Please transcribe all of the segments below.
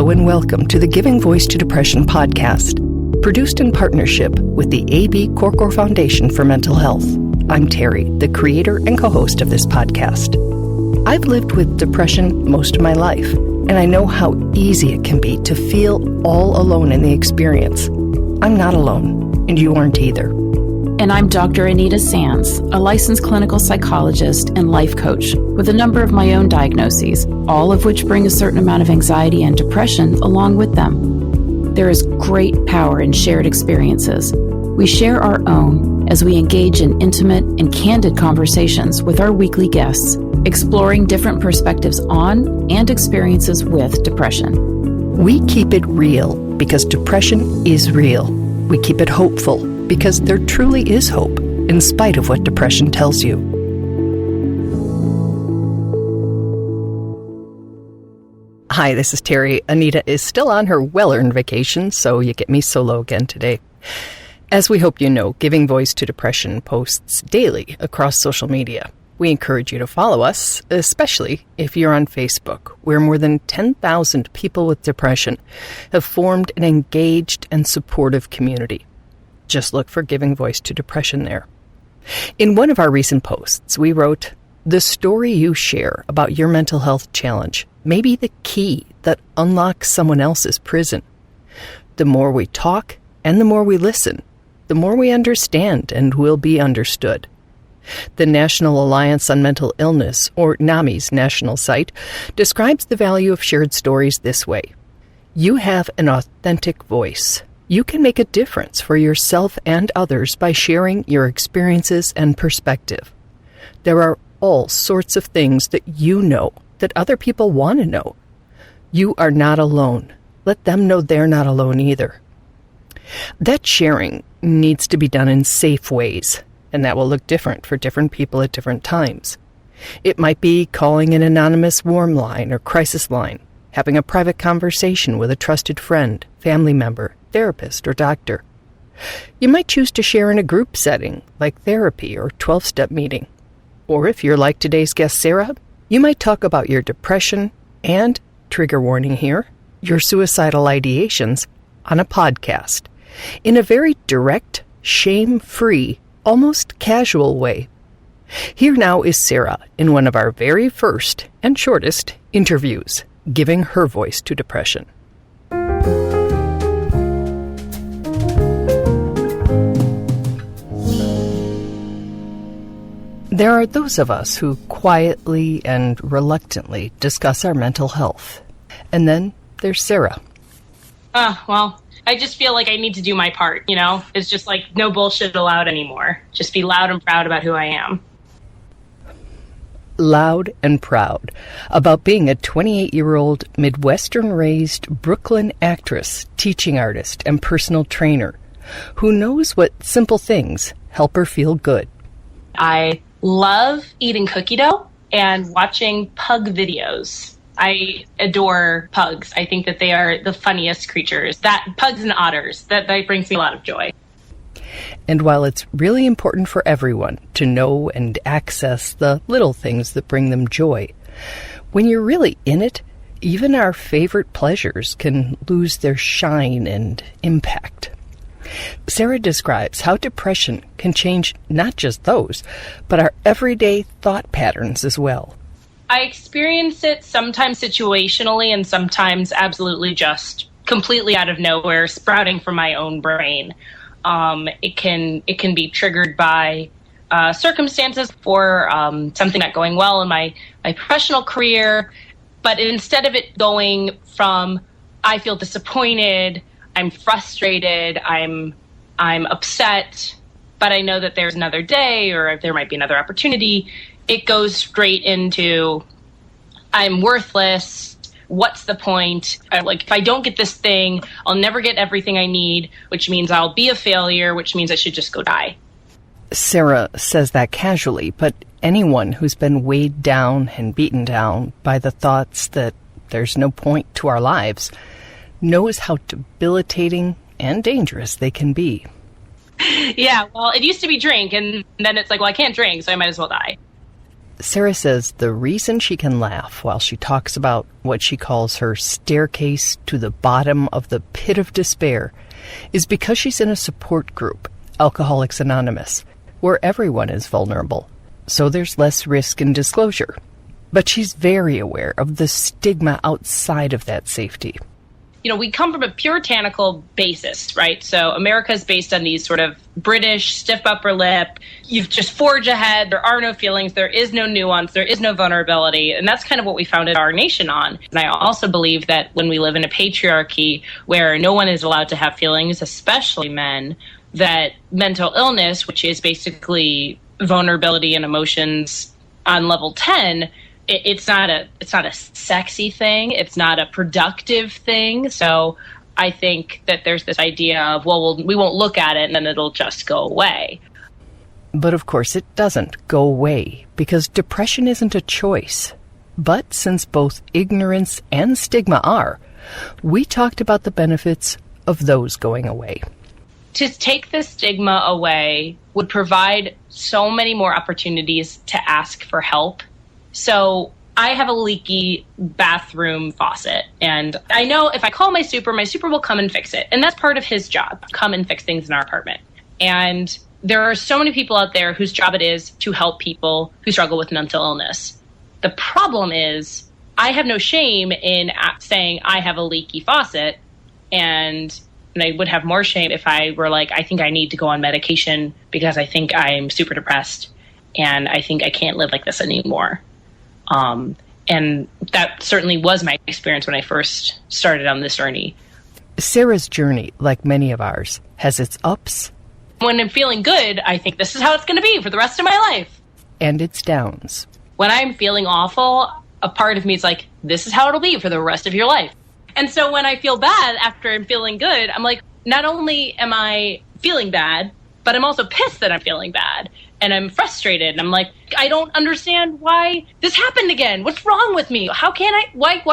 Hello and welcome to the Giving Voice to Depression podcast, produced in partnership with the A.B. Korkor Foundation for Mental Health. I'm Terry, the creator and co-host of this podcast. I've lived with depression most of my life, and I know how easy it can be to feel all alone in the experience. I'm not alone, and you aren't either. And I'm Dr. Anita Sands, a licensed clinical psychologist and life coach with a number of my own diagnoses, all of which bring a certain amount of anxiety and depression along with them. There is great power in shared experiences. We share our own as we engage in intimate and candid conversations with our weekly guests, exploring different perspectives on and experiences with depression. We keep it real because depression is real. We keep it hopeful because there truly is hope, in spite of what depression tells you. Hi, this is Terry. Anita is still on her well-earned vacation, so you get me solo again today. As we hope you know, Giving Voice to Depression posts daily across social media. We encourage you to follow us, especially if you're on Facebook, where more than 10,000 people with depression have formed an engaged and supportive community. Just look for Giving Voice to Depression there. In one of our recent posts, we wrote, "The story you share about your mental health challenge may be the key that unlocks someone else's prison. The more we talk and the more we listen, the more we understand and will be understood." The National Alliance on Mental Illness, or NAMI's national site, describes the value of shared stories this way. You have an authentic voice. You can make a difference for yourself and others by sharing your experiences and perspective. There are all sorts of things that you know that other people want to know. You are not alone. Let them know they're not alone either. That sharing needs to be done in safe ways, and that will look different for different people at different times. It might be calling an anonymous warm line or crisis line, having a private conversation with a trusted friend, family member, therapist, or doctor. You might choose to share in a group setting, like therapy or 12-step meeting. Or if you're like today's guest, Sarah, you might talk about your depression and, trigger warning here, your suicidal ideations on a podcast, in a very direct, shame-free, almost casual way. Here now is Sarah in one of our very first and shortest interviews, giving her voice to depression. There are those of us who quietly and reluctantly discuss our mental health. And then there's Sarah. Well, I just feel like I need to do my part, you know? It's just like no bullshit allowed anymore. Just be loud and proud about who I am. Loud and proud about being a 28-year-old Midwestern-raised Brooklyn actress, teaching artist, and personal trainer who knows what simple things help her feel good. I love eating cookie dough and watching pug videos. I adore pugs. I think that they are the funniest creatures. Pugs and otters, that brings me a lot of joy. And while it's really important for everyone to know and access the little things that bring them joy, when you're really in it, even our favorite pleasures can lose their shine and impact. Sarah describes how depression can change not just those, but our everyday thought patterns as well. I experience it sometimes situationally and sometimes absolutely just completely out of nowhere, sprouting from my own brain. It can be triggered by circumstances for something not going well in my professional career, but instead of it going from I feel disappointed, I'm frustrated, I'm upset, but I know that there's another day or there might be another opportunity, it goes straight into I'm worthless. What's the point? If I don't get this thing, I'll never get everything I need, which means I'll be a failure, which means I should just go die. Sarah says that casually, but anyone who's been weighed down and beaten down by the thoughts that there's no point to our lives knows how debilitating and dangerous they can be. Yeah, well, it used to be drink, and then it's like, well, I can't drink, so I might as well die. Sarah says the reason she can laugh while she talks about what she calls her staircase to the bottom of the pit of despair is because she's in a support group, Alcoholics Anonymous, where everyone is vulnerable, so there's less risk in disclosure. But she's very aware of the stigma outside of that safety. We come from a puritanical basis, right? So America is based on these sort of British stiff upper lip. You just forge ahead. There are no feelings. There is no nuance. There is no vulnerability. And that's kind of what we founded our nation on. And I also believe that when we live in a patriarchy where no one is allowed to have feelings, especially men, that mental illness, which is basically vulnerability and emotions on level 10, it's not a sexy thing. It's not a productive thing. So I think that there's this idea of, we won't look at it and then it'll just go away. But of course it doesn't go away because depression isn't a choice. But since both ignorance and stigma are, we talked about the benefits of those going away. To take the stigma away would provide so many more opportunities to ask for help. So I have a leaky bathroom faucet, and I know if I call my super will come and fix it. And that's part of his job, come and fix things in our apartment. And there are so many people out there whose job it is to help people who struggle with mental illness. The problem is I have no shame in saying I have a leaky faucet, and I would have more shame if I were like, I think I need to go on medication because I think I'm super depressed and I think I can't live like this anymore. And that certainly was my experience when I first started on this journey. Sarah's journey, like many of ours, has its ups. When I'm feeling good, I think this is how it's going to be for the rest of my life. And its downs. When I'm feeling awful, a part of me is like, this is how it'll be for the rest of your life. And so when I feel bad after I'm feeling good, I'm like, not only am I feeling bad, but I'm also pissed that I'm feeling bad. And I'm frustrated. And I'm like, I don't understand why this happened again. What's wrong with me? Why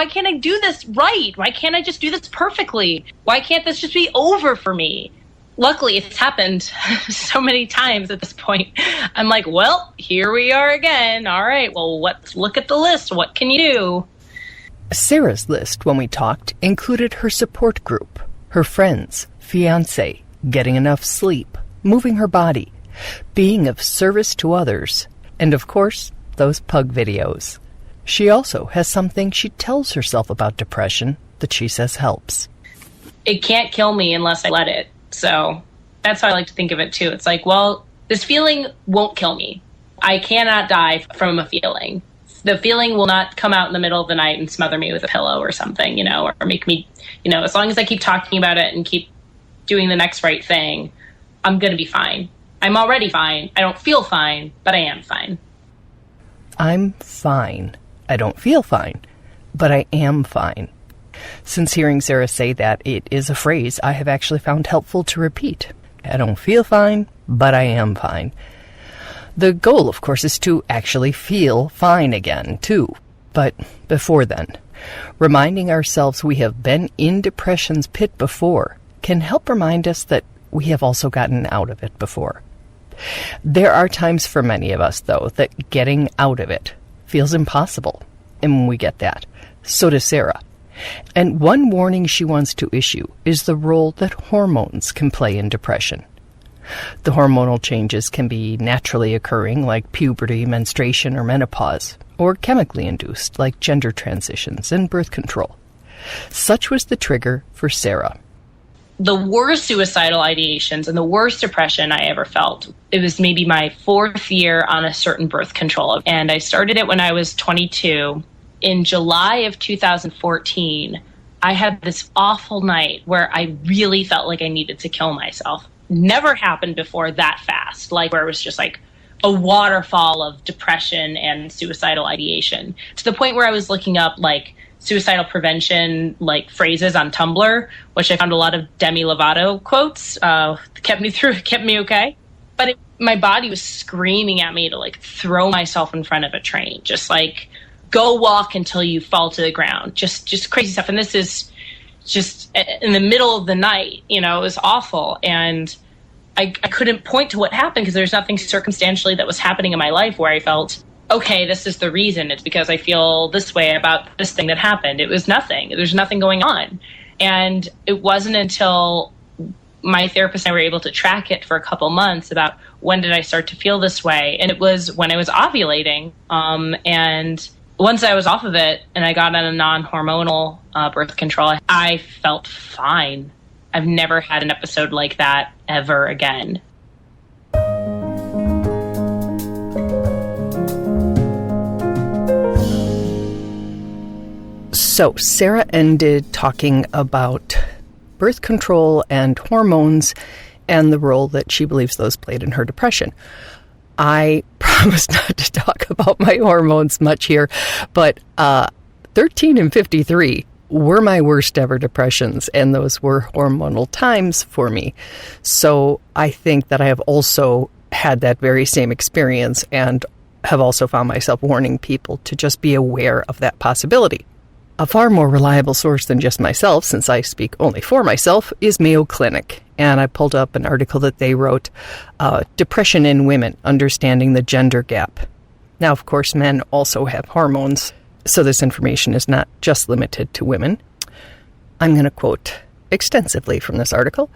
can't I do this right? Why can't I just do this perfectly? Why can't this just be over for me? Luckily, it's happened so many times at this point. I'm like, well, here we are again. All right, well, let's look at the list. What can you do? Sarah's list, when we talked, included her support group, her friends, fiancé, getting enough sleep, moving her body, being of service to others, and of course, those pug videos. She also has something she tells herself about depression that she says helps. It can't kill me unless I let it. So that's how I like to think of it too. It's like, well, this feeling won't kill me. I cannot die from a feeling. The feeling will not come out in the middle of the night and smother me with a pillow or something, or make me, as long as I keep talking about it and keep doing the next right thing, I'm going to be fine. I'm already fine. I don't feel fine, but I am fine. I'm fine. I don't feel fine, but I am fine. Since hearing Sarah say that, it is a phrase I have actually found helpful to repeat. I don't feel fine, but I am fine. The goal, of course, is to actually feel fine again, too. But before then, reminding ourselves we have been in depression's pit before can help remind us that we have also gotten out of it before. There are times for many of us, though, that getting out of it feels impossible. And we get that. So does Sarah. And one warning she wants to issue is the role that hormones can play in depression. The hormonal changes can be naturally occurring, like puberty, menstruation, or menopause, or chemically induced, like gender transitions and birth control. Such was the trigger for Sarah. The worst suicidal ideations and the worst depression I ever felt, it was maybe my 4th year on a certain birth control. And I started it when I was 22. In July of 2014, I had this awful night where I really felt like I needed to kill myself. Never happened before that fast, like where it was just like a waterfall of depression and suicidal ideation, to the point where I was looking up like suicidal prevention like phrases on Tumblr, which I found a lot of Demi Lovato quotes. Kept me okay. But my body was screaming at me to like throw myself in front of a train, just like go walk until you fall to the ground, just crazy stuff. And this is just in the middle of the night, it was awful. And I couldn't point to what happened because there's nothing circumstantially that was happening in my life where I felt okay, this is the reason. It's because I feel this way about this thing that happened. It was nothing. There's nothing going on. And it wasn't until my therapist and I were able to track it for a couple months about when did I start to feel this way. And it was when I was ovulating. And once I was off of it and I got on a non-hormonal birth control, I felt fine. I've never had an episode like that ever again. So Sarah ended talking about birth control and hormones and the role that she believes those played in her depression. I promise not to talk about my hormones much here, but 13 and 53 were my worst ever depressions, and those were hormonal times for me. So I think that I have also had that very same experience and have also found myself warning people to just be aware of that possibility. A far more reliable source than just myself, since I speak only for myself, is Mayo Clinic. And I pulled up an article that they wrote, Depression in Women, Understanding the Gender Gap. Now, of course, men also have hormones, so this information is not just limited to women. I'm going to quote extensively from this article.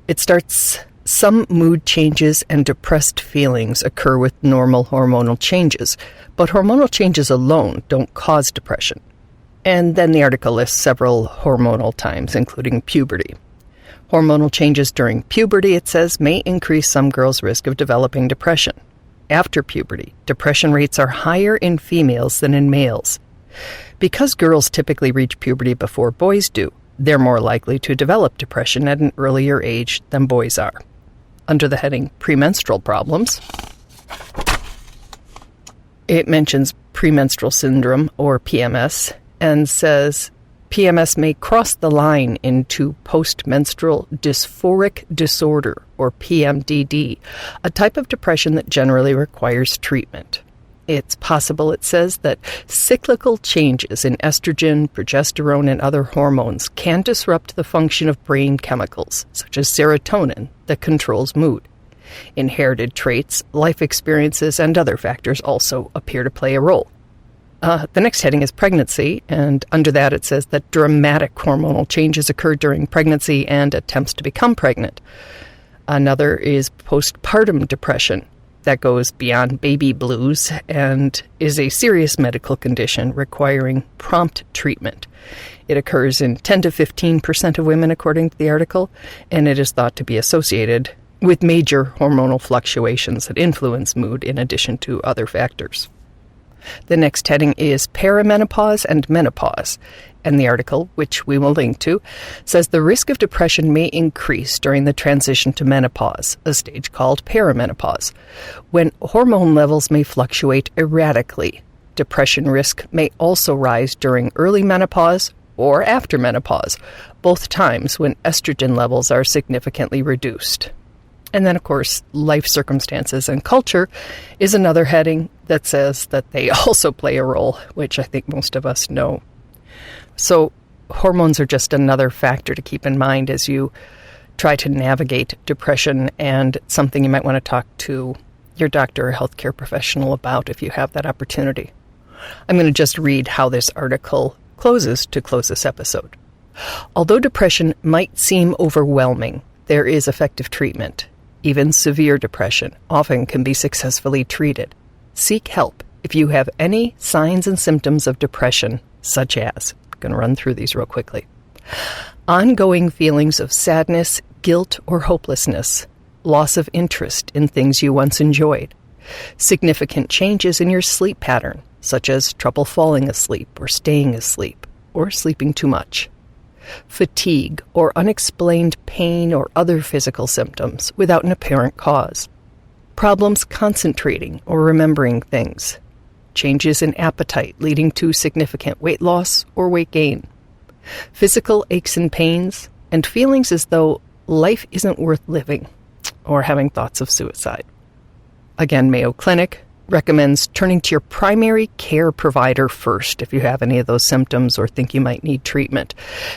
It starts, some mood changes and depressed feelings occur with normal hormonal changes, but hormonal changes alone don't cause depression. And then the article lists several hormonal times, including puberty. Hormonal changes during puberty, it says, may increase some girls' risk of developing depression. After puberty, depression rates are higher in females than in males. Because girls typically reach puberty before boys do, they're more likely to develop depression at an earlier age than boys are. Under the heading Premenstrual Problems, it mentions premenstrual syndrome, or PMS, and says PMS may cross the line into postmenstrual dysphoric disorder, or PMDD, a type of depression that generally requires treatment. It's possible, it says, that cyclical changes in estrogen, progesterone, and other hormones can disrupt the function of brain chemicals, such as serotonin, that controls mood. Inherited traits, life experiences, and other factors also appear to play a role. The next heading is pregnancy, and under that it says that dramatic hormonal changes occur during pregnancy and attempts to become pregnant. Another is postpartum depression that goes beyond baby blues and is a serious medical condition requiring prompt treatment. It occurs in 10 to 15% of women, according to the article, and it is thought to be associated with major hormonal fluctuations that influence mood in addition to other factors. The next heading is perimenopause and menopause, and the article, which we will link to, says the risk of depression may increase during the transition to menopause, a stage called perimenopause, when hormone levels may fluctuate erratically. Depression risk may also rise during early menopause or after menopause, both times when estrogen levels are significantly reduced. And then, of course, life circumstances and culture is another heading that says that they also play a role, which I think most of us know. So hormones are just another factor to keep in mind as you try to navigate depression, and something you might want to talk to your doctor or healthcare professional about if you have that opportunity. I'm going to just read how this article closes to close this episode. Although depression might seem overwhelming, there is effective treatment. Even severe depression often can be successfully treated. Seek help if you have any signs and symptoms of depression, such as, I'm going to run through these real quickly, ongoing feelings of sadness, guilt, or hopelessness, loss of interest in things you once enjoyed, significant changes in your sleep pattern, such as trouble falling asleep or staying asleep, or sleeping too much, fatigue or unexplained pain or other physical symptoms without an apparent cause, problems concentrating or remembering things, changes in appetite leading to significant weight loss or weight gain, physical aches and pains, and feelings as though life isn't worth living, or having thoughts of suicide. Again, Mayo Clinic recommends turning to your primary care provider first if you have any of those symptoms or think you might need treatment.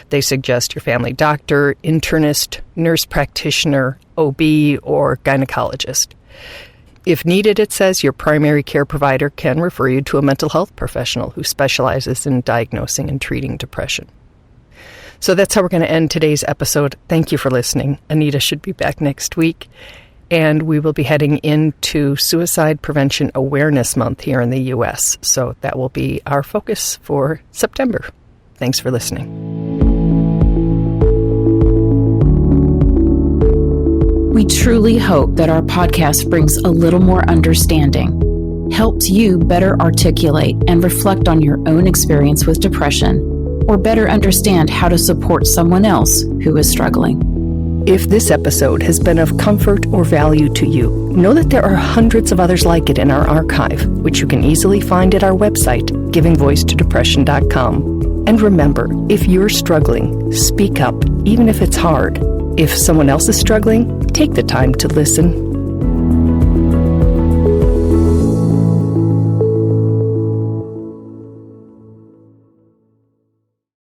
They suggest your family doctor, internist, nurse practitioner, OB, or gynecologist. If needed, it says, your primary care provider can refer you to a mental health professional who specializes in diagnosing and treating depression. So that's how we're going to end today's episode. Thank you for listening. Anita should be back next week, and we will be heading into Suicide Prevention Awareness Month here in the U.S., so that will be our focus for September. Thanks for listening. We truly hope that our podcast brings a little more understanding, helps you better articulate and reflect on your own experience with depression, or better understand how to support someone else who is struggling. If this episode has been of comfort or value to you, know that there are hundreds of others like it in our archive, which you can easily find at our website, givingvoicetodepression.com. And remember, if you're struggling, speak up, even if it's hard. If someone else is struggling, take the time to listen.